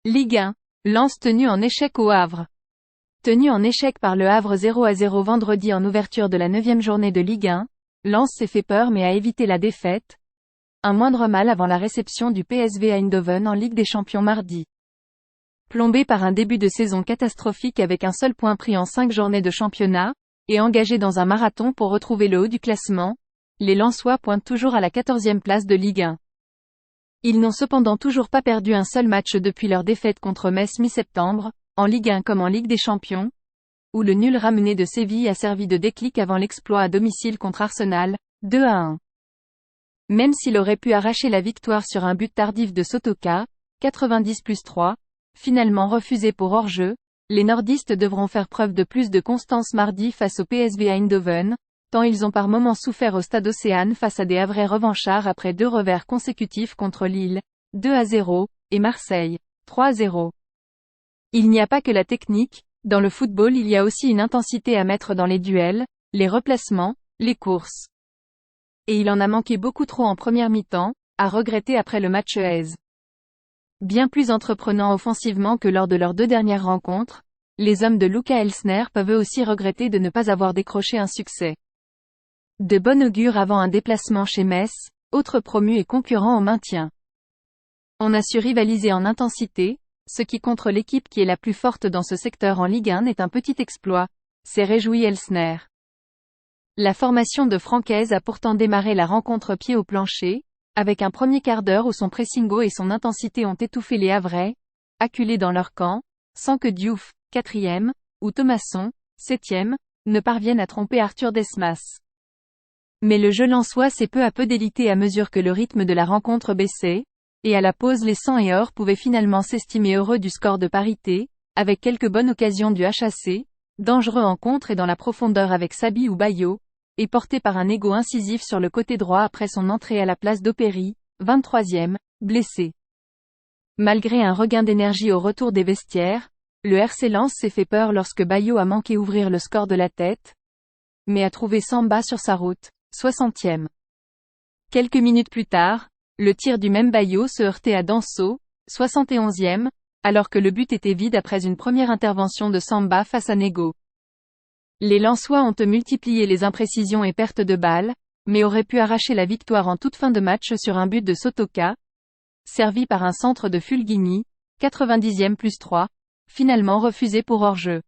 Ligue 1. Lens tenu en échec au Havre. Tenu en échec par le Havre 0-0 vendredi en ouverture de la 9e journée de Ligue 1, Lens s'est fait peur mais a évité la défaite. Un moindre mal avant la réception du PSV Eindhoven en Ligue des Champions mardi. Plombé par un début de saison catastrophique avec un seul point pris en 5 journées de championnat, et engagé dans un marathon pour retrouver le haut du classement, les Lensois pointent toujours à la 14e place de Ligue 1. Ils n'ont cependant toujours pas perdu un seul match depuis leur défaite contre Metz mi-septembre, en Ligue 1 comme en Ligue des Champions, où le nul ramené de Séville a servi de déclic avant l'exploit à domicile contre Arsenal, 2-1. Même s'il aurait pu arracher la victoire sur un but tardif de Sotoka, 90+3, finalement refusé pour hors-jeu, les nordistes devront faire preuve de plus de constance mardi face au PSV Eindhoven, tant ils ont par moments souffert au Stade Océane face à des Havrais revanchards après 2 revers consécutifs contre Lille, 2-0, et Marseille, 3-0. Il n'y a pas que la technique, dans le football il y a aussi une intensité à mettre dans les duels, les replacements, les courses. Et il en a manqué beaucoup trop en première mi-temps, à regretter après le match AS. Bien plus entreprenants offensivement que lors de leurs 2 dernières rencontres, les hommes de Luca Elsner peuvent eux aussi regretter de ne pas avoir décroché un succès. De bon augure avant un déplacement chez Metz, autre promu et concurrent au maintien. On a su rivaliser en intensité, ce qui contre l'équipe qui est la plus forte dans ce secteur en Ligue 1 n'est un petit exploit, s'est réjoui Elsner. La formation de Francaise a pourtant démarré la rencontre pied au plancher, avec un premier quart d'heure où son pressing haut et son intensité ont étouffé les Havrais, acculés dans leur camp, sans que Diouf, 4e, ou Thomasson, 7e, ne parviennent à tromper Arthur Desmas. Mais le jeu lensois s'est peu à peu délité à mesure que le rythme de la rencontre baissait, et à la pause les 100 et or pouvaient finalement s'estimer heureux du score de parité, avec quelques bonnes occasions du HAC, dangereux en contre et dans la profondeur avec Sabi ou Bayo, et porté par un ego incisif sur le côté droit après son entrée à la place d'Opéry, 23e, blessé. Malgré un regain d'énergie au retour des vestiaires, le RC Lens s'est fait peur lorsque Bayo a manqué ouvrir le score de la tête, mais a trouvé Samba sur sa route, 60e. Quelques minutes plus tard, le tir du même Bayo se heurtait à Danso, 71e, alors que le but était vide après une première intervention de Samba face à Nego. Les Lensois ont multiplié les imprécisions et pertes de balles, mais auraient pu arracher la victoire en toute fin de match sur un but de Sotoka, servi par un centre de Fulgini, 90e+3, finalement refusé pour hors-jeu.